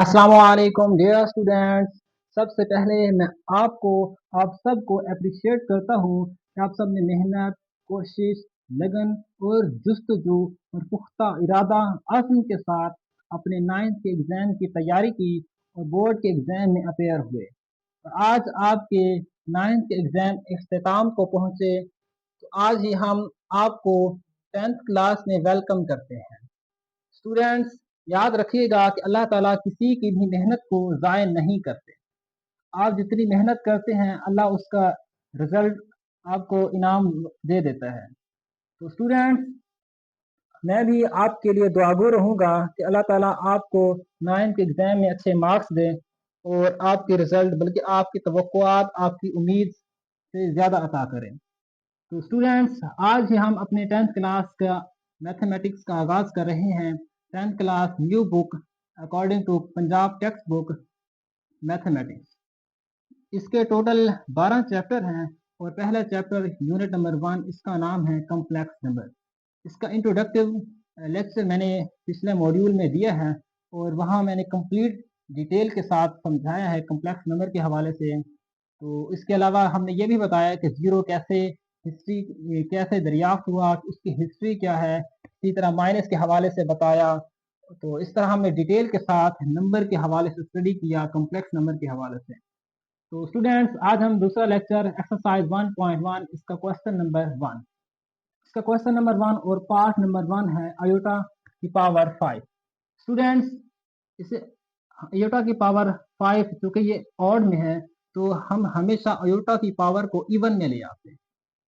अस्सलाम वालेकुम dear students. सबसे पहले मैं आप सबको अप्रिशिएट करता हूँ कि आप सब ने मेहनत, कोशिश, लगन और जुस्तजू और पुख्ता इरादा आज़म के साथ अपने 9th के एग्ज़ाम की तैयारी की और बोर्ड के एग्ज़ाम में अपेयर हुए। और आज आपके 9th के एग्ज़ाम इख्तिताम को पहुँचे, तो आज ही हम आपको 10th क्लास में वेलकम करते हैं। स्टूडेंट्स, याद रखिएगा कि अल्लाह ताला किसी की भी मेहनत को ज़ाय नहीं करते। आप जितनी मेहनत करते हैं अल्लाह उसका रिजल्ट आपको इनाम दे देता है। तो स्टूडेंट्स, मैं भी आपके लिए दुआगो रहूँगा कि अल्लाह ताला आपको 9th के एग्ज़ाम में अच्छे मार्क्स दे और आपके रिजल्ट बल्कि आपकी तवक्कुआत, आपकी उम्मीद से ज़्यादा अता करें। तो स्टूडेंट्स, आज ही हम अपने 10th क्लास का मैथमेटिक्स का आगाज़ कर रहे हैं। 10th class new book according to Punjab text book mathematics. इसके टोटल 12 चैप्टर हैं और पहला चैप्टर यूनिट नंबर 1, इसका नाम है कॉम्प्लेक्स नंबर। इसका इंट्रोडक्टिव लेक्चर मैंने पिछले मॉड्यूल में दिया है और वहाँ मैंने कंप्लीट डिटेल के साथ समझाया है कॉम्प्लेक्स नंबर के हवाले से। तो इसके अलावा हमने ये भी बताया कि ज़ीरो कैसे दरियाफ्त हुआ, उसकी हिस्ट्री क्या है, इसी तरह माइनस के हवाले से बताया। तो इस तरह हमने डिटेल के साथ नंबर के हवाले से स्टडी किया, कॉम्प्लेक्स नंबर के हवाले से। तो स्टूडेंट्स, आज हम दूसरा लेक्चर एक्सरसाइज 1.1, इसका क्वेश्चन नंबर 1, इसका क्वेश्चन नंबर 1 और पार्ट नंबर 1 है आयोटा की पावर 5। स्टूडेंट्स, इसे आयोटा की पावर 5 चूँकि ये ऑड में है, तो हम हमेशा आयोटा की पावर को इवन में ले आते हैं।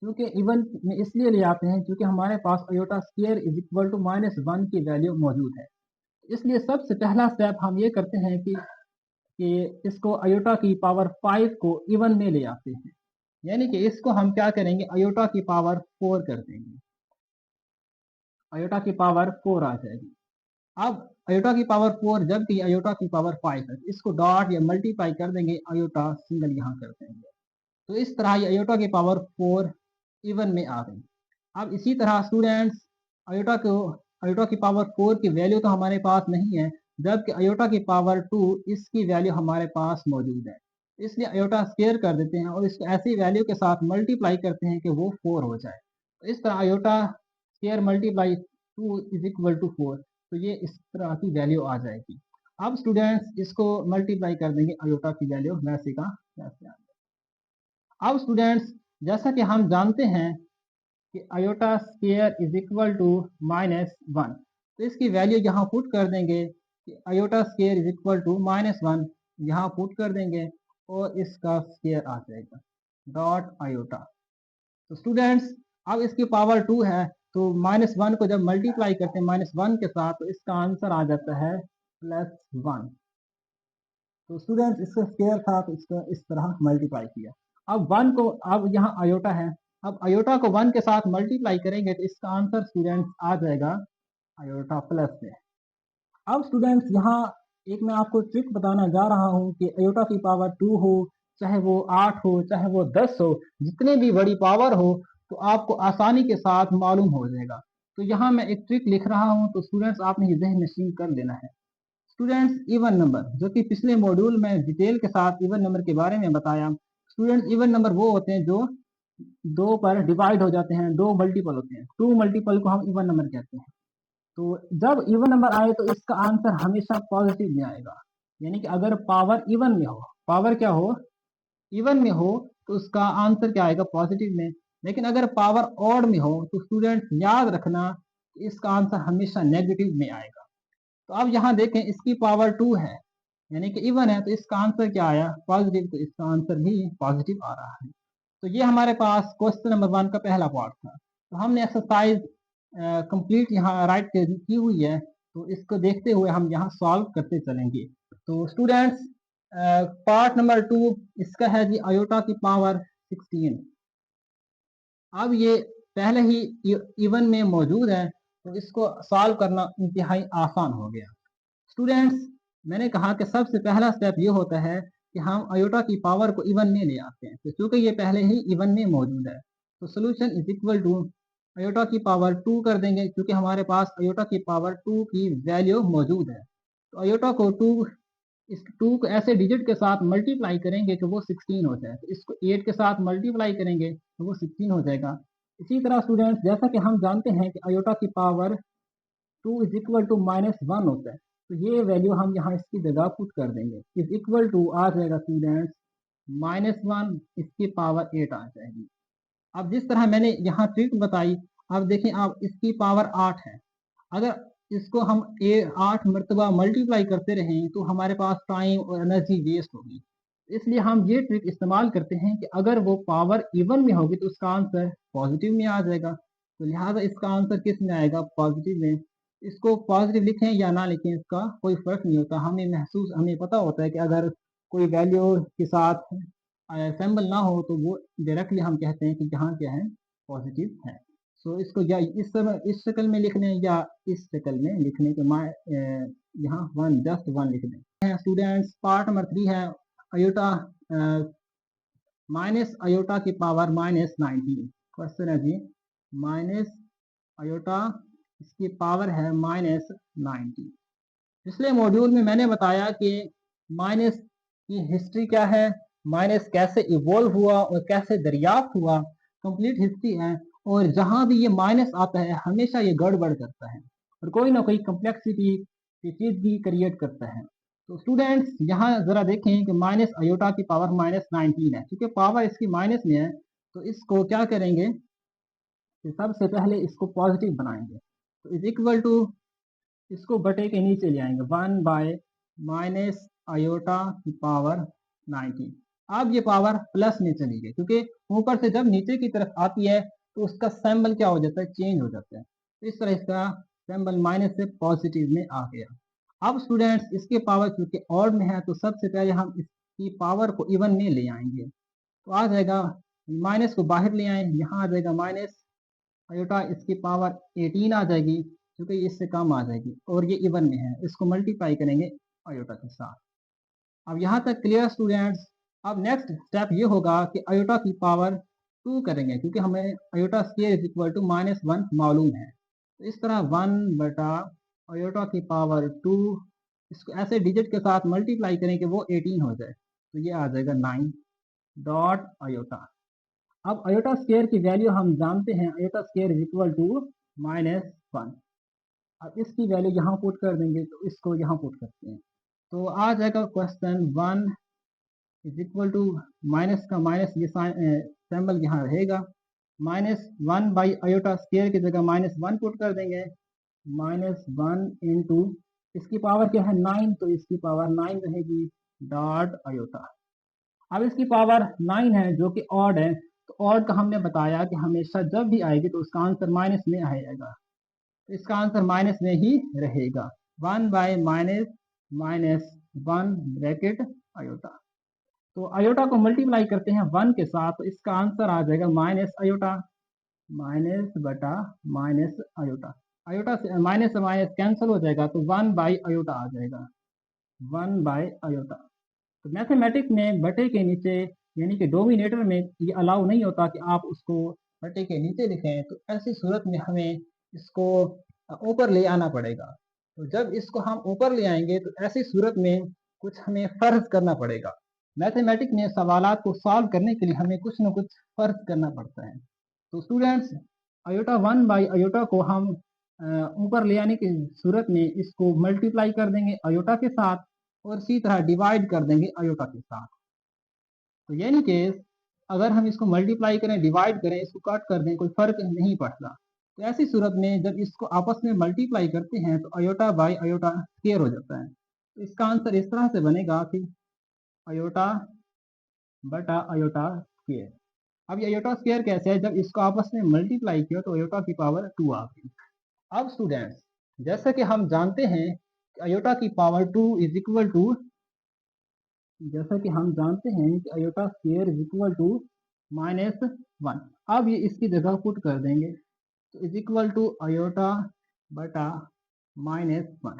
क्योंकि इवन में इसलिए ले आते हैं क्योंकि हमारे पास iota square is equal to -1 की वैल्यू मौजूद है। इसलिए सबसे पहला स्टेप हम ये करते हैं कि इसको आयोटा की पावर 5 को इवन में ले आते हैं, यानी कि इसको हम क्या करेंगे, आयोटा की पावर 4 कर देंगे। आयोटा की पावर 4 आ जाएगी। अब आयोटा की पावर 4 जबकि आयोटा की पावर 5 है, इसको डॉट या मल्टीप्लाई कर देंगे, आयोटा सिंगल यहाँ कर देंगे। तो इस तरह ये आयोटा की पावर 4 इवन में आ गई। अब इसी तरह स्टूडेंट्स, आयोटा की पावर 4 की वैल्यू तो हमारे पास नहीं है, जबकि आयोटा की पावर 2 इसकी वैल्यू हमारे पास मौजूद है। इसलिए आयोटा स्क्वायर कर देते हैं और इसको ऐसी वैल्यू के साथ मल्टीप्लाई करते हैं कि वो 4 हो जाए। तो इस तरह iota square multiply 2 is equal to 4, तो ये इस तरह की वैल्यू आ जाएगी। अब स्टूडेंट्स, इसको मल्टीप्लाई कर देंगे, आयोटा की वैल्यू वैसे का वैसे आ जाएगी। अब स्टूडेंट्स, जैसा कि हम जानते हैं कि iota square is equal to -1, तो इसकी वैल्यू यहाँ पुट कर देंगे कि iota square is equal to -1, यहाँ पुट कर देंगे और इसका स्क्वायर आ जाएगा, डॉट आयोटा। तो स्टूडेंट्स, अब इसकी पावर 2 है, तो -1 को जब मल्टीप्लाई करते हैं -1 के साथ, तो इसका आंसर आ जाता है +1। तो स्टूडेंट्स, इसका स्क्वायर था तो इसको इस तरह मल्टीप्लाई किया। अब 1 को, अब यहाँ आयोटा है, अब आयोटा को 1 के साथ मल्टीप्लाई करेंगे तो इसका आंसर स्टूडेंट्स आ जाएगा आयोटा प्लस में। अब स्टूडेंट्स, यहाँ एक मैं आपको ट्रिक बताना जा रहा हूँ कि आयोटा की पावर 2 हो, चाहे वो 8 हो, चाहे वो 10 हो, जितनी भी बड़ी पावर हो, तो आपको आसानी के साथ मालूम हो जाएगा। तो यहाँ मैं एक ट्रिक लिख रहा हूँ, तो स्टूडेंट्स आपने ये ज़हन नशीन कर लेना है। स्टूडेंट्स, इवन नंबर, जो कि पिछले मॉड्यूल में डिटेल के साथ इवन नंबर के बारे में बताया। स्टूडेंट्स, इवन नंबर वो होते हैं जो 2 पर डिवाइड हो जाते हैं, 2 मल्टीपल होते हैं, 2 मल्टीपल को हम इवन नंबर कहते हैं। तो जब इवन नंबर आए तो इसका आंसर हमेशा पॉजिटिव में आएगा, यानी कि अगर पावर इवन में हो, पावर क्या हो, इवन में हो, तो उसका आंसर क्या आएगा, पॉजिटिव में। लेकिन अगर पावर ऑड में हो तो स्टूडेंट्स याद रखना कि इसका आंसर हमेशा नेगेटिव में आएगा। तो अब यहाँ देखें, इसकी पावर 2 है, यानी कि इवन है, तो इसका आंसर क्या आया, पॉजिटिव, तो इसका आंसर भी पॉजिटिव आ रहा है। तो ये हमारे पास क्वेश्चन नंबर 1 का पहला पार्ट था। तो हमने एक्सरसाइज कंप्लीट यहाँ राइट की हुई है, तो इसको देखते हुए हम यहाँ सॉल्व करते चलेंगे। तो स्टूडेंट्स, पार्ट नंबर 2 इसका है जी आयोटा की पावर 16। अब ये पहले ही इवन में मौजूद है, तो इसको सॉल्व करना इंतहाई आसान हो गया। स्टूडेंट्स, मैंने कहा कि सबसे पहला स्टेप ये होता है कि हम आयोटा की पावर को इवन में ले आते हैं, तो चूंकि ये पहले ही इवन में मौजूद है, तो solution is equal to iota की पावर 2 कर देंगे, क्योंकि हमारे पास आयोटा की पावर 2 की वैल्यू मौजूद है। तो आयोटा को 2 इस 2 को ऐसे डिजिट के साथ मल्टीप्लाई करेंगे कि वो 16 हो जाए। तो इसको 8 के साथ मल्टीप्लाई करेंगे तो वो 16 हो जाएगा। इसी तरह स्टूडेंट्स, जैसा कि हम जानते हैं कि आयोटा की पावर 2 इज इक्वल टू -1 होता है, तो ये वैल्यू हम यहाँ इसकी जगह पुट कर देंगे। इज इक्वल टू आ जाएगा स्टूडेंट्स -1 इसकी पावर 8 आ जाएगी। अब जिस तरह मैंने यहाँ ट्रिक बताई, अब देखें आप इसकी पावर 8 है। अगर इसको हम 8 मरतबा मल्टीप्लाई करते रहें तो हमारे पास टाइम और एनर्जी वेस्ट होगी। इसलिए हम ये ट्रिक इस्तेमाल करते हैं कि अगर वो पावर इवन में होगी तो उसका आंसर पॉजिटिव में आ जाएगा। तो लिहाजा इसका आंसर किस में आएगा? पॉजिटिव में। इसको पॉजिटिव लिखें या ना लिखें इसका कोई फर्क नहीं होता। हमें पता होता है कि अगर कोई वैल्यू के साथ असेंबल ना हो तो वो डायरेक्टली हम कहते हैं कि जहाँ क्या है, पॉजिटिव है। सो इसको या इस शक्ल में लिख लें या इस शक्ल में लिखने के यहाँ 1 जस्ट 1 लिख दें। स्टूडेंट्स, पार्ट नंबर 3 है अयोटा माइनस अयोटा की पावर -19। क्वेश्चन है जी माइनस अयोटा, इसकी पावर है -19। पिछले मॉड्यूल में मैंने बताया कि माइनस की हिस्ट्री क्या है, माइनस कैसे इवॉल्व हुआ और कैसे दरियाफ्त हुआ, कंप्लीट हिस्ट्री है। और जहां भी ये माइनस आता है हमेशा ये गड़बड़ करता है और कोई ना कोई कम्प्लेक्सिटी की चीज भी क्रिएट करता है। तो स्टूडेंट्स, यहाँ जरा देखें कि माइनस अयोटा की पावर -19 है। क्योंकि पावर इसकी माइनस में है तो इसको क्या करेंगे कि सबसे पहले इसको पॉजिटिव बनाएंगे। तो इज इक्वल टू, इसको बटे के नीचे ले आएंगे 1 बाय माइनस अयोटा की पावर 19। अब ये पावर प्लस में चली गई क्योंकि ऊपर से जब नीचे की तरफ आती है तो उसका सिंबल क्या हो जाता है? चेंज हो जाता है। तो इस तरह इसका सिंबल माइनस से पॉजिटिव में आ गया। अब स्टूडेंट्स, इसके पावर क्योंकि ऑड में है तो सबसे पहले हम इसकी पावर को इवन में ले आएंगे। तो आ जाएगा, माइनस को बाहर ले आए, यहाँ आ जाएगा माइनस अयोटा, इसकी पावर 18 आ जाएगी क्योंकि इससे कम आ जाएगी और ये इवन में है। इसको मल्टीप्लाई करेंगे अयोटा के साथ। अब यहाँ तक क्लियर स्टूडेंट्स? अब नेक्स्ट स्टेप ये होगा कि अयोटा की पावर 2 करेंगे क्योंकि हमें iota square is equal to -1 मालूम है। तो इस तरह 1 बटा अयोटा की पावर 2, इसको ऐसे डिजिट के साथ मल्टीप्लाई करें कि वो 18 हो जाए। तो ये आ जाएगा 9 डॉट अयोटा। अब अयोटा स्क्वायर की वैल्यू हम जानते हैं, iota square is equal to -1। अब इसकी वैल्यू यहाँ पुट कर देंगे तो इसको यहाँ पुट करते हैं तो आ जाएगा question 1 is equal to, minus का माइनस ये सिंबल यहाँ रहेगा, -1 बाई अयोटा स्क्वायर की जगह -1 पुट कर देंगे। -1 इंटू इसकी पावर क्या है 9, तो इसकी पावर 9 रहेगी डॉट अयोटा। अब इसकी पावर 9 है जो कि ऑड है, तो ऑड का हमने बताया कि हमेशा जब भी आएगी तो उसका आंसर माइनस में आएगा। तो इसका आंसर माइनस में ही रहेगा। 1 बाय -1 ब्रैकेट अयोटा। तो अयोटा को मल्टीप्लाई करते हैं 1 के साथ तो इसका आंसर आ जाएगा माइनस अयोटा, माइनस बटा माइनस अयोटा। अयोटा से माइनस कैंसिल हो जाएगा तो 1 बाई अयोटा आ जाएगा, 1 बाय अयोटा। तो मैथमेटिक्स में बटे के नीचे यानी कि डोमिनेटर में ये अलाउ नहीं होता कि आप उसको बटे के नीचे लिखें। तो ऐसी सूरत में हमें इसको ऊपर ले आना पड़ेगा। तो जब इसको हम ऊपर ले आएंगे तो ऐसी सूरत में कुछ हमें फर्ज करना पड़ेगा। मैथमेटिक्स में सवालात को सॉल्व करने के लिए हमें कुछ न कुछ फर्ज करना पड़ता है। तो स्टूडेंट्स, अयोटा 1 बाई अयोटा को हम ऊपर ले आने की सूरत में इसको मल्टीप्लाई कर देंगे अयोटा के साथ और इसी तरह डिवाइड कर देंगे अयोटा के साथ। तो यानी कि अगर हम इसको मल्टीप्लाई करें, डिवाइड करें, इसको कट कर दें, कोई फर्क नहीं पड़ता। तो ऐसी सूरत में जब इसको आपस में मल्टीप्लाई करते हैं तो अयोटा बाई अयोटा स्क्वायर हो जाता है। तो इसका आंसर इस तरह से बनेगा कि अयोटा बटा अयोटा स्क्वायर। अब ये अयोटा स्क्वायर कैसे है? जब इसको आपस में मल्टीप्लाई किया तो अयोटा की पावर 2 आ गई। अब स्टूडेंट्स, जैसा कि हम जानते हैं कि अयोटा की पावर 2 इज इक्वल टू, जैसा कि हम जानते हैं कि iota square is equal to -1। अब ये इसकी जगह पुट कर देंगे तो इज इक्वल टू अयोटा बटा -1।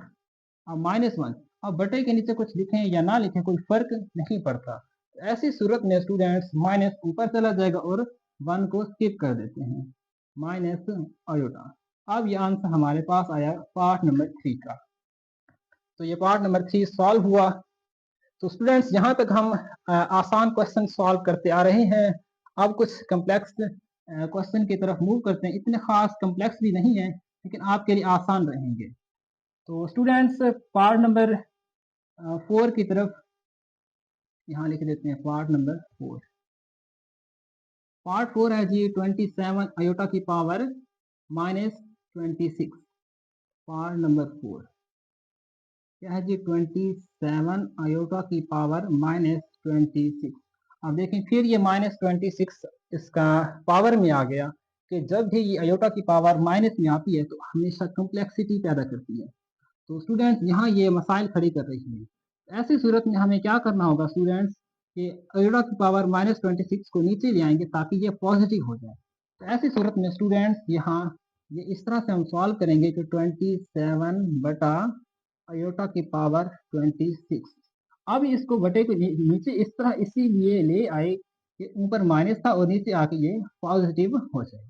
अब -1, अब बटे के नीचे कुछ लिखें या ना लिखें कोई फर्क नहीं पड़ता। तो ऐसी सूरत में स्टूडेंट्स माइनस ऊपर चला जाएगा और 1 को स्किप कर देते हैं, माइनस अयोटा। अब ये आंसर हमारे पास आया पार्ट नंबर 3 का। तो ये पार्ट नंबर 3 सॉल्व हुआ। तो स्टूडेंट्स यहाँ तक हम आसान क्वेश्चन सॉल्व करते आ रहे हैं। अब कुछ कम्प्लेक्स क्वेश्चन की तरफ मूव करते हैं। इतने खास कम्प्लेक्स भी नहीं है, लेकिन आपके लिए आसान रहेंगे। तो स्टूडेंट्स पार्ट नंबर 4 की तरफ यहाँ लिख देते हैं। पार्ट नंबर 4, पार्ट 4 है जी 27 आयोटा की पावर -26। पार्ट नंबर 4 क्या है जी 27 आयोटा की पावर -26। अब देखें फिर ये -26 इसका पावर में आ गया कि जब भी ये आयोटा की पावर माइनस में आती है तो हमेशा कम्प्लेक्सिटी पैदा करती है। तो स्टूडेंट्स यहाँ ये मसाइल खड़ी कर रही है। ऐसी सूरत में हमें क्या करना होगा स्टूडेंट्स कि आयोटा की पावर -26 को नीचे ले आएंगे ताकि ये पॉजिटिव हो जाए। तो ऐसी सूरत में स्टूडेंट्स यहाँ ये इस तरह से हम सॉल्व करेंगे कि 27 बटा आयोटा की पावर 26। अब इसको बटे को नीचे इस तरह इसीलिए ले आए कि ऊपर माइनस था और नीचे आके ये पॉजिटिव हो जाए।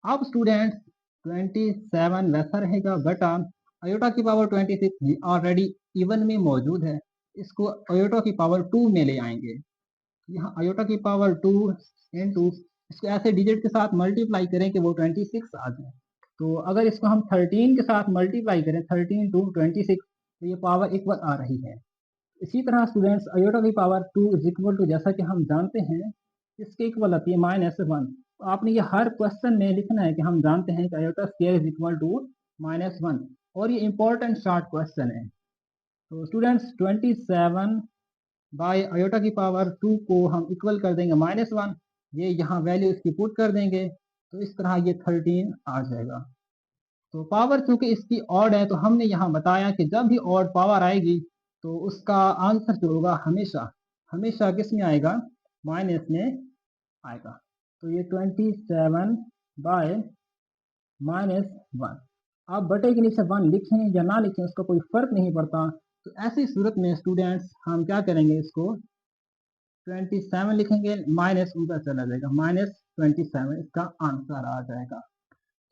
अब स्टूडेंट्स 27 वैसा रहेगा बटा आयोटा की पावर 26 ऑलरेडी इवन में मौजूद है, इसको आयोटा की पावर 2 में ले आएंगे। यहाँ आयोटा की पावर 2 इंटू इसको ऐसे डिजिट के साथ मल्टीप्लाई करें कि वो 26 आ जाए। तो अगर इसको हम 13 के साथ मल्टीप्लाई करें 13 टू 26 तो ये पावर इक्वल आ रही है। इसी तरह स्टूडेंट्स आयोटा की पावर 2 इज इक्वल टू जैसा कि हम जानते हैं इसके इक्वल आती है -1। तो आपने ये हर क्वेश्चन में लिखना है कि हम जानते हैं कि iota square is equal to -1 और ये इंपॉर्टेंट शॉर्ट क्वेश्चन है। तो स्टूडेंट्स 27 बाय आयोटा की पावर 2 को हम इक्वल कर देंगे -1। ये यहाँ वैल्यू इसकी पुट कर देंगे तो इस तरह ये 13 आ जाएगा। तो पावर चूंकि इसकी ऑड है तो हमने यहाँ बताया कि जब भी ऑड पावर आएगी तो उसका आंसर जो होगा हमेशा हमेशा किस में आएगा, माइनस में आएगा। तो ये 27 बाय -1। आप बटे के नीचे 1 लिखें या ना लिखें उसका कोई फर्क नहीं पड़ता। तो ऐसी सूरत में स्टूडेंट्स हम क्या करेंगे, इसको 27 लिखेंगे माइनस ऊपर चला जाएगा -27 इसका आंसर आ जाएगा।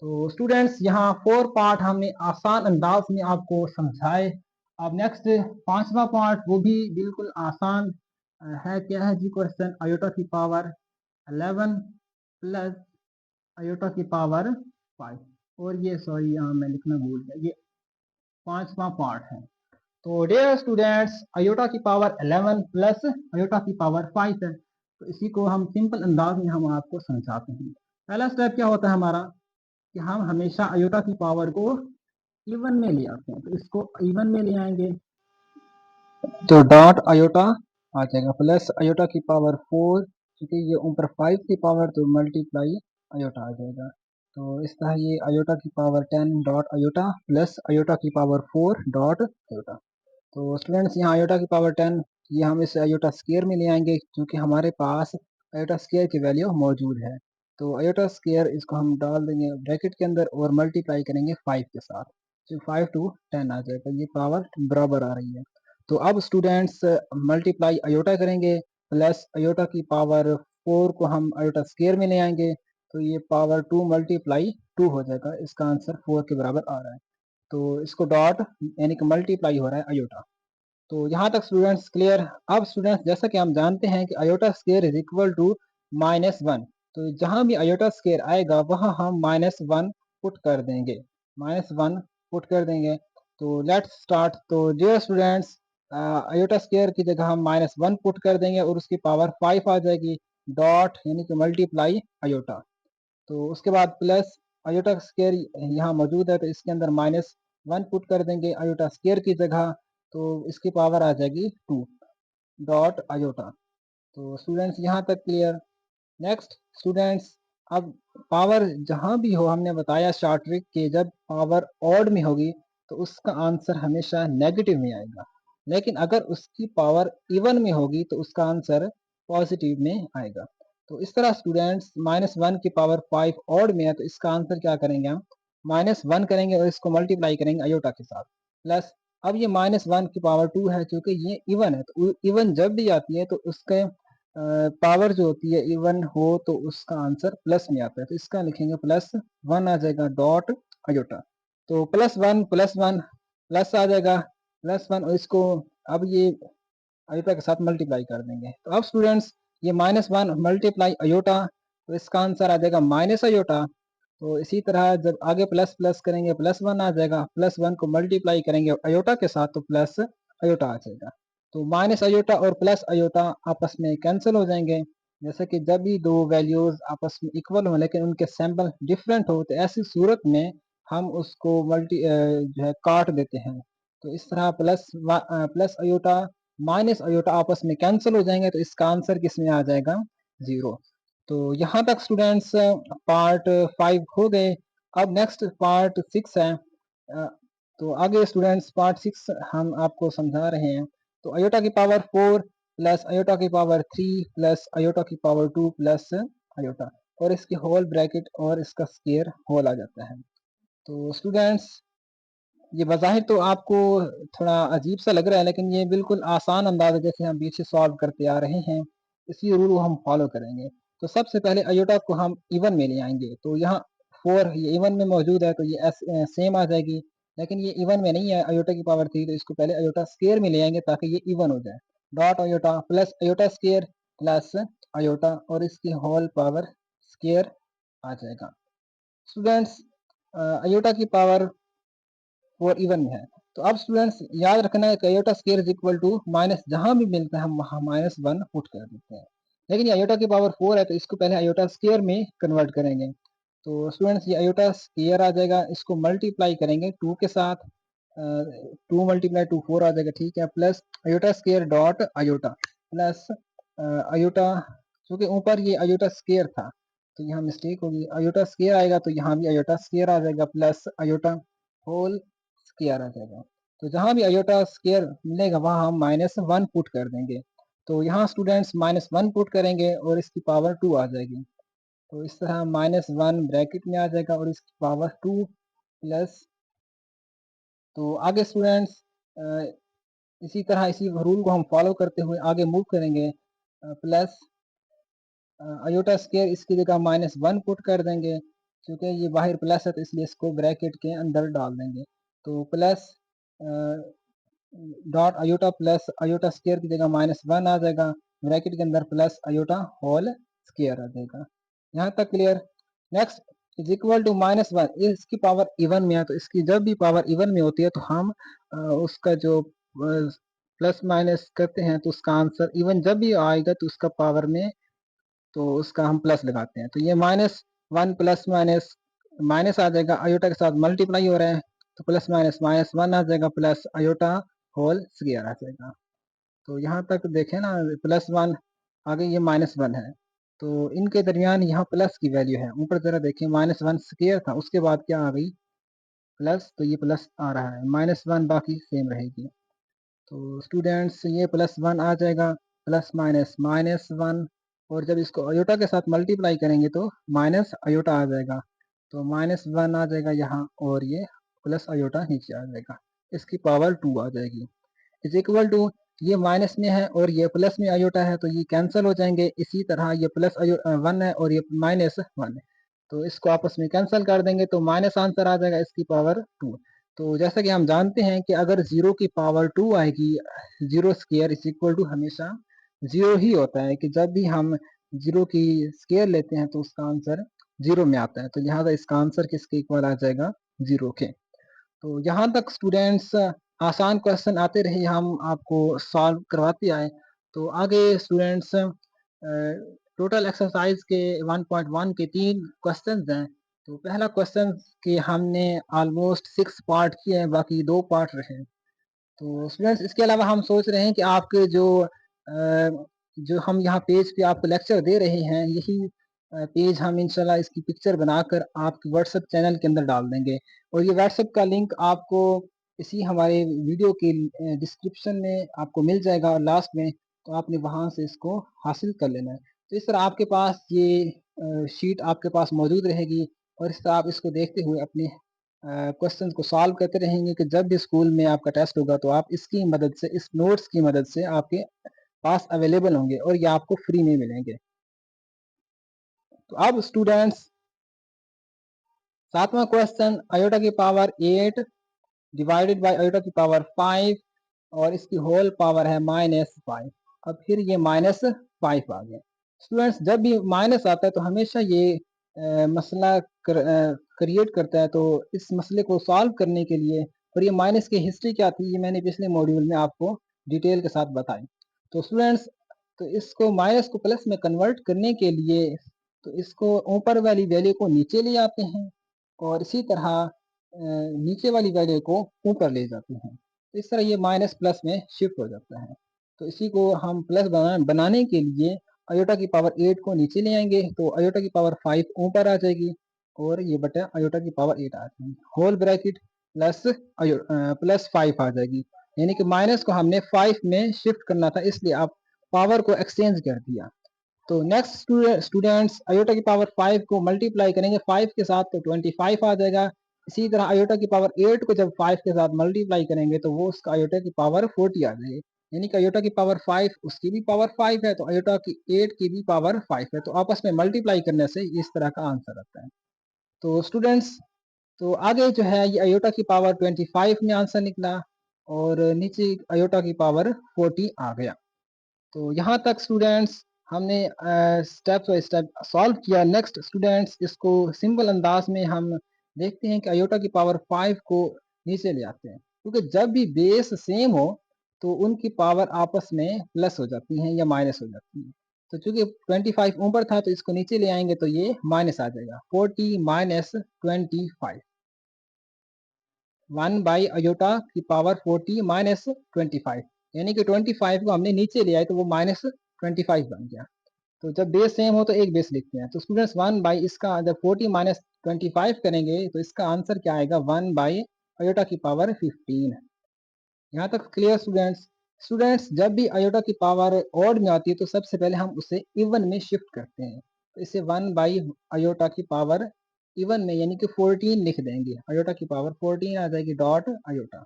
तो स्टूडेंट्स यहाँ 4 पार्ट हमने आसान अंदाज में आपको समझाए। अब नेक्स्ट 5वां पार्ट वो भी बिल्कुल आसान है। क्या है जी क्वेश्चन आयोटा की पावर 11 प्लस आयोटा की पावर 5। और ये सॉरी यहाँ मैं लिखना भूल गया, ये 5वां पार्ट है। तो डियर स्टूडेंट्स आयोटा की पावर 11 प्लस आयोटा की पावर 5 है। तो इसी को हम सिंपल अंदाज में हम आपको समझाते हैं। पहला स्टेप क्या होता है हमारा कि हम हमेशा आयोटा की पावर को इवन में ले आते हैं। तो इसको इवन में ले आएंगे तो डॉट आयोटा आ जाएगा प्लस आयोटा की पावर 4, क्योंकि ये ऊपर 5 की पावर तो मल्टीप्लाई आयोटा आ जाएगा। तो इस तरह ये आयोटा की power 10 dot iota plus iota की पावर 4 डॉट आयोटा। तो स्टूडेंट्स यहाँ आयोटा की पावर 10 ये हम इस आयोटा स्क्वायर में ले आएंगे क्योंकि हमारे पास आयोटा स्क्वायर की वैल्यू मौजूद है। तो आयोटा स्क्वायर इसको हम डाल देंगे ब्रैकेट के अंदर और मल्टीप्लाई करेंगे 5 के साथ, तो 5 टू 10 आ जाएगा, ये पावर बराबर आ रही है। तो अब स्टूडेंट्स मल्टीप्लाई आयोटा करेंगे प्लस आयोटा की पावर 4 को हम आयोटा स्क्वायर में ले आएंगे तो ये पावर 2 मल्टीप्लाई 2 हो जाएगा, इसका आंसर 4 के बराबर आ रहा है। तो इसको डॉट यानी कि मल्टीप्लाई हो रहा है आयोटा। तो यहाँ तक स्टूडेंट्स क्लियर। अब स्टूडेंट्स जैसा कि हम जानते हैं कि iota square is equal to -1, तो जहाँ भी आयोटा स्क्वायर आएगा वहाँ हम -1 पुट कर देंगे, -1 पुट कर देंगे। तो लेट्स स्टार्ट। तो डियर स्टूडेंट्स आयोटा स्क्वायर की जगह हम -1 पुट कर देंगे और उसकी पावर 5 आ जाएगी, डॉट यानी कि मल्टीप्लाई आयोटा। तो उसके बाद प्लस आयोटा स्क्वायर यहाँ मौजूद है तो इसके अंदर -1 पुट कर देंगे आयोटा स्क्वायर की जगह, तो इसकी पावर आ जाएगी 2 डॉट आयोटा। तो स्टूडेंट्स यहाँ तक क्लियर। नेक्स्ट स्टूडेंट्स अब पावर जहाँ भी हो हमने बताया शॉर्ट ट्रिक के जब पावर ऑड में होगी तो उसका आंसर हमेशा नेगेटिव में आएगा, लेकिन अगर उसकी पावर इवन में होगी तो उसका आंसर पॉजिटिव में आएगा। तो इस तरह स्टूडेंट्स -1 की पावर 5 ऑड में है तो इसका आंसर क्या करेंगे हम, -1 करेंगे और इसको मल्टीप्लाई करेंगे आयोटा के साथ प्लस। अब ये -1 की पावर 2 है क्योंकि ये इवन है, तो इवन जब भी आती है तो उसके पावर जो होती है इवन हो तो उसका आंसर प्लस में आता है, तो इसका लिखेंगे +1 आ जाएगा डॉट आयोटा। तो +1 +1 प्लस आ जाएगा +1 और इसको अब ये अयोटा के साथ मल्टीप्लाई कर देंगे। तो अब स्टूडेंट्स ये -1 मल्टीप्लाई अयोटा, तो इसका आंसर आ जाएगा माइनस अयोटा। तो इसी तरह जब आगे प्लस प्लस करेंगे +1 आ जाएगा, +1 को मल्टीप्लाई करेंगे अयोटा के साथ तो प्लस अयोटा आ जाएगा। तो माइनस अयोटा और प्लस अयोटा आपस में कैंसिल हो जाएंगे। जैसे कि जब भी दो वैल्यूज आपस में इक्वल हो लेकिन उनके सैंपल डिफरेंट हो, तो ऐसी सूरत में हम उसको जो है काट देते हैं। तो इस तरह प्लस अयोटा माइनस अयोटा आपस में कैंसिल हो जाएंगे, तो इसका आंसर किस में आ जाएगा? 0। तो यहाँ तक स्टूडेंट्स पार्ट 5 हो गए। अब नेक्स्ट पार्ट 6 है। तो आगे स्टूडेंट्स पार्ट 6 हम आपको समझा रहे हैं। तो अयोटा की पावर 4 प्लस अयोटा की पावर 3 प्लस अयोटा की पावर 2 प्लस अयोटा, और इसकी होल ब्रैकेट और इसका स्क्वायर होल आ जाता है। तो स्टूडेंट्स ये बज़ाहिर तो आपको थोड़ा अजीब सा लग रहा है, लेकिन ये बिल्कुल आसान अंदाज़ है जैसे हम पीछे सॉल्व करते आ रहे हैं। इसी रूल को हम फॉलो करेंगे। तो सबसे पहले अयोटा को हम इवन में ले आएंगे। तो यहाँ 4 ये इवन में मौजूद है, तो ये सेम आ जाएगी। लेकिन ये इवन में नहीं है अयोटा की पावर 3, तो इसको पहले अयोटा स्क्वायर में ले आएंगे ताकि ये इवन हो जाए। Dot iota plus iota square plus iota और इसकी होल पावर स्क्वायर आ जाएगा। स्टूडेंट्स अयोटा की पावर 4 इवन में है। तो अब स्टूडेंट्स याद रखना है कि iota square is equal to minus, जहां भी मिलता है हम वहां -1 पुट कर देते हैं। लेकिन ये अयोटा की पावर 4 है, तो इसको पहले अयोटा स्क्वायर में कन्वर्ट करेंगे। तो स्टूडेंट्स ये अयोटा स्क्वायर आ जाएगा, इसको मल्टीप्लाई करेंगे 2 के साथ, 2 मल्टीप्लाई 2 4 आ जाएगा, ठीक है। Plus iota square dot iota plus iota, क्योंकि ऊपर ये अयोटा स्क्वायर था तो यहाँ मिस्टेक होगी, अयोटा स्क्वायर आएगा तो यहाँ भी अयोटा स्क्वायर आ जाएगा प्लस अयोटा होल स्क्वायर आ जाएगा। तो जहाँ भी अयोटा स्क्वायर मिलेगा वहाँ हम -1 पुट कर देंगे। तो यहाँ स्टूडेंट्स -1 पुट करेंगे और इसकी पावर 2 आ जाएगी। तो इस तरह -1 ब्रैकेट में आ जाएगा और इसकी पावर 2 प्लस। तो आगे स्टूडेंट्स इसी तरह इसी रूल को हम फॉलो करते हुए आगे मूव करेंगे। प्लस अयोटा स्क्वायर इसकी जगह -1 पुट कर देंगे, क्योंकि ये बाहर प्लस है तो इसलिए इसको ब्रैकेट के अंदर डाल देंगे। तो plus dot iota plus iota square की जगह -1 आ जाएगा, ब्रैकेट के अंदर प्लस अयोटा होल स्क्वायर आ जाएगा। यहाँ तक clear? Next is equal to -1, इसकी पावर इवन में है, तो इसकी जब भी पावर इवन में होती है तो हम उसका जो प्लस माइनस करते हैं तो उसका आंसर इवन जब भी आएगा तो उसका पावर में, तो उसका हम प्लस लगाते हैं। तो ये -1 प्लस माइनस माइनस आ जाएगा, अयोटा के साथ मल्टीप्लाई हो रहा है तो प्लस माइनस -1 आ जाएगा प्लस अयोटा होल स्क्वायर आ जाएगा। तो यहाँ तक देखें ना, +1 आगे ये -1 है, तो इनके दरमियान यहाँ प्लस की वैल्यू है। ऊपर जरा देखें -1 स्क्वायर था, उसके बाद क्या आ गई? प्लस, तो ये प्लस आ रहा है, -1 बाकी सेम रहेगी। तो स्टूडेंट्स ये +1 आ जाएगा, प्लस माइनस -1, और जब इसको अयोटा के साथ मल्टीप्लाई करेंगे तो माइनस अयोटा आ जाएगा। तो -1 आ जाएगा यहाँ और ये प्लस अयोटा नीचे आ जाएगा, इसकी पावर 2 आ जाएगी। इज इक्वल टू ये माइनस में है और ये प्लस में अयोटा है तो ये कैंसिल हो जाएंगे। इसी तरह ये +1 है और ये -1 है, तो इसको आपस में कैंसिल कर देंगे तो माइनस आंसर आ जाएगा, इसकी पावर 2। तो जैसा कि हम जानते हैं कि अगर 0 की पावर 2 आएगी, 0 स्क्वायर इज इक्वल टू हमेशा 0 ही होता है, कि जब भी हम 0 की स्क्वायर लेते हैं तो उसका आंसर 0 में आता है। तो लिहाजा इसका आंसर किसके इक्वल आ जाएगा? 0 के। तो यहाँ तक स्टूडेंट्स आसान क्वेश्चन आते रहे, हम आपको सॉल्व करवाते आए। तो आगे स्टूडेंट्स टोटल एक्सरसाइज के 1.1 के 3 क्वेश्चंस हैं। तो पहला क्वेश्चन कि हमने ऑलमोस्ट 6 पार्ट किए हैं, बाकी 2 पार्ट रहे। तो स्टूडेंट्स इसके अलावा हम सोच रहे हैं कि आपके जो हम यहाँ पेज पे आपको लेक्चर दे रहे हैं, यही पेज हम इंशाल्लाह इसकी पिक्चर बनाकर आपके व्हाट्सएप चैनल के अंदर डाल देंगे, और ये व्हाट्सएप का लिंक आपको इसी हमारे वीडियो के डिस्क्रिप्शन में आपको मिल जाएगा और लास्ट में, तो आपने वहाँ से इसको हासिल कर लेना है। तो इस तरह आपके पास ये शीट आपके पास मौजूद रहेगी, और इस तरह आप इसको देखते हुए अपने क्वेश्चन को सॉल्व करते रहेंगे कि जब भी स्कूल में आपका टेस्ट होगा तो आप इसकी मदद से, इस नोट्स की मदद से आपके पास अवेलेबल होंगे और ये आपको फ्री में मिलेंगे। तो अब स्टूडेंट्स 7वां क्वेश्चन, अयोटा की पावर 8 डिवाइडेड बाय अयोटा की पावर 5 और इसकी होल पावर है -5। अब फिर ये -5 आ गया। स्टूडेंट्स जब भी माइनस आता है तो हमेशा ये मसला क्रिएट करता है, तो इस मसले को सॉल्व करने के लिए, और ये माइनस की हिस्ट्री क्या थी ये मैंने पिछले मॉड्यूल में आपको डिटेल के साथ बताई। तो स्टूडेंट्स, तो इसको माइनस को प्लस में कन्वर्ट करने के लिए तो इसको ऊपर वाली वैल्यू को नीचे ले आते हैं और इसी तरह नीचे वाली वैल्यू को ऊपर ले जाते हैं। तो इस तरह ये माइनस प्लस में शिफ्ट हो जाता है। तो इसी को हम प्लस बनाने के लिए आयोटा की पावर 8 को नीचे ले आएंगे तो आयोटा की पावर 5 ऊपर आ जाएगी और ये बटा आयोटा की पावर 8 आ जाएगी। होल ब्रैकेट प्लस 5 आ जाएगी, यानी कि माइनस को हमने 5 में शिफ्ट करना था, इसलिए आप पावर को एक्सचेंज कर दिया। तो नेक्स्ट स्टूडेंट्स, आयोटा की पावर 5 को मल्टीप्लाई करेंगे 5 के साथ तो 25 आ जाएगा। इसी तरह आयोटा की पावर 8 को जब 5 के साथ मल्टीप्लाई करेंगे तो वो उसका आयोटा की पावर 40 आ जाएगी, यानी कि आयोटा की पावर 5 उसकी भी पावर 5 है तो आयोटा की 8 की भी पावर 5 है। तो आपस में मल्टीप्लाई करने से इस तरह का आंसर आता है। तो स्टूडेंट्स, तो आगे जो है ये आयोटा की पावर 25 में आंसर निकला और नीचे आयोटा की पावर 40 आ गया। तो यहाँ तक स्टूडेंट्स हमने स्टेप बाय स्टेप सॉल्व किया। नेक्स्ट स्टूडेंट्स, इसको सिंपल अंदाज में हम देखते हैं कि आयोटा की पावर 5 को नीचे ले आते हैं, क्योंकि जब भी बेस सेम हो तो उनकी पावर आपस में प्लस हो जाती हैं या माइनस हो जाती है। तो चूंकि 25 ऊपर था तो इसको नीचे ले आएंगे तो ये माइनस आ जाएगा। 40 माइनस 25, 1 बाई आयोटा की पावर 40 माइनस 25, यानी कि 25 को हमने नीचे ले आए तो वो माइनस 25 बन गया। तो जब बेस सेम हो तो एक बेस लिखते हैं। तो स्टूडेंट्स 1 बाई इसका जब 40 माइनस 25 करेंगे तो इसका आंसर क्या आएगा, 1 बाई आयोटा की पावर 15। यहाँ तक क्लियर स्टूडेंट्स? स्टूडेंट्स जब भी आयोटा की पावर ऑड में आती है तो सबसे पहले हम उसे इवन में शिफ्ट करते हैं। तो इसे 1 बाई आयोटा की पावर इवन में यानी कि 14 लिख देंगे। आयोटा की पावर 14 आ जाएगी डॉट आयोटा।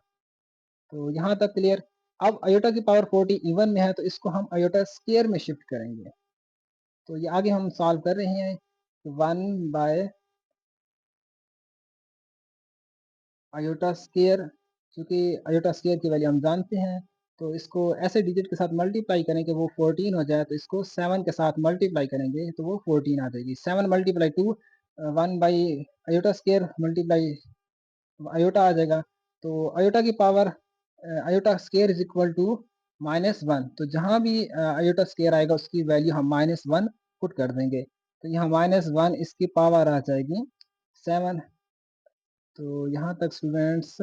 तो यहाँ तक क्लियर? अब आयोटा की पावर 40 इवन में है तो इसको हम आयोटा स्क्वायर में शिफ्ट करेंगे। तो ये आगे हम सॉल्व कर रहे हैं। 1 बाय आयोटा स्क्वायर, क्योंकि आयोटा स्क्वायर की वैल्यू हम जानते हैं, तो इसको ऐसे डिजिट के साथ मल्टीप्लाई करें कि वो 14 हो जाए। तो इसको 7 के साथ मल्टीप्लाई करेंगे तो वो 14 आ जाएगी। 7 multiply 2, 1 by iota square multiply iota आ जाएगा। तो आयोटा की power iota square is equal to -1। तो जहाँ भी आयोटा स्क्वायर आएगा उसकी वैल्यू हम -1 पुट कर देंगे। तो यहाँ -1 इसकी पावर आ जाएगी 7। तो यहाँ तक स्टूडेंट्स,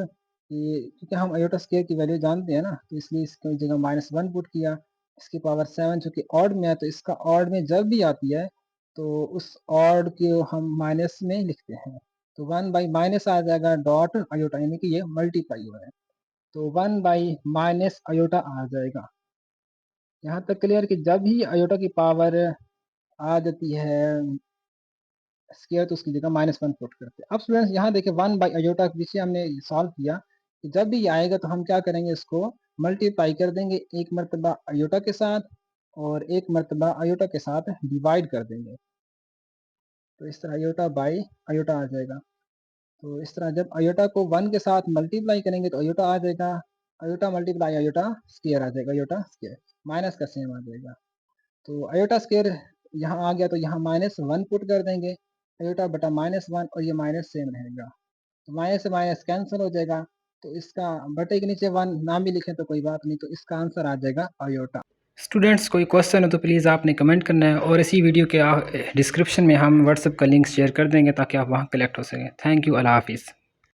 ये क्योंकि हम आयोटा स्क्वायर की वैल्यू जानते हैं ना, तो इसलिए इसकी जगह -1 पुट किया। इसकी पावर 7 चूँकि ऑड में है तो इसका ऑड में जब भी आती है तो उस ऑड को हम माइनस में लिखते हैं। तो 1 बाई माइनस आ जाएगा डॉट आयोटा, यानी कि ये मल्टीप्लाई हुआ है तो 1 बाई माइनस आयोटा आ जाएगा। यहाँ तक क्लियर कि जब ही आयोटा की पावर आ जाती है स्क्वायर तो उसकी जगह -1 पुट करते हैं। अब स्टूडेंट्स यहाँ देखिए 1 बाई आयोटा के पीछे हमने सॉल्व किया कि जब भी ये आएगा तो हम क्या करेंगे, इसको मल्टीप्लाई कर देंगे एक मरतबा आयोटा के साथ और एक मरतबा आयोटा के साथ डिवाइड कर देंगे। तो इस तरह आयोटा बाई आयोटा आ जाएगा। तो इस तरह जब आयोटा को 1 के साथ मल्टीप्लाई करेंगे तो आयोटा आ जाएगा, आयोटा मल्टीप्लाई आयोटा स्क्वायर आ जाएगा, आयोटा स्क्वायर माइनस का सेम आ जाएगा। तो आयोटा स्क्वायर यहाँ आ गया तो यहाँ -1 पुट कर देंगे, आयोटा बटा -1 और ये माइनस सेम रहेगा। तो माइनस से माइनस कैंसिल हो जाएगा। तो इसका बटे के नीचे 1 ना भी लिखें तो कोई बात नहीं, तो इसका आंसर आ जाएगा आयोटा। स्टूडेंट्स कोई क्वेश्चन हो तो प्लीज़ आपने कमेंट करना है और इसी वीडियो के डिस्क्रिप्शन में हम व्हाट्सएप का लिंक शेयर कर देंगे ताकि आप वहाँ कलेक्ट हो सकें। थैंक यू, अल्लाह हाफिज़।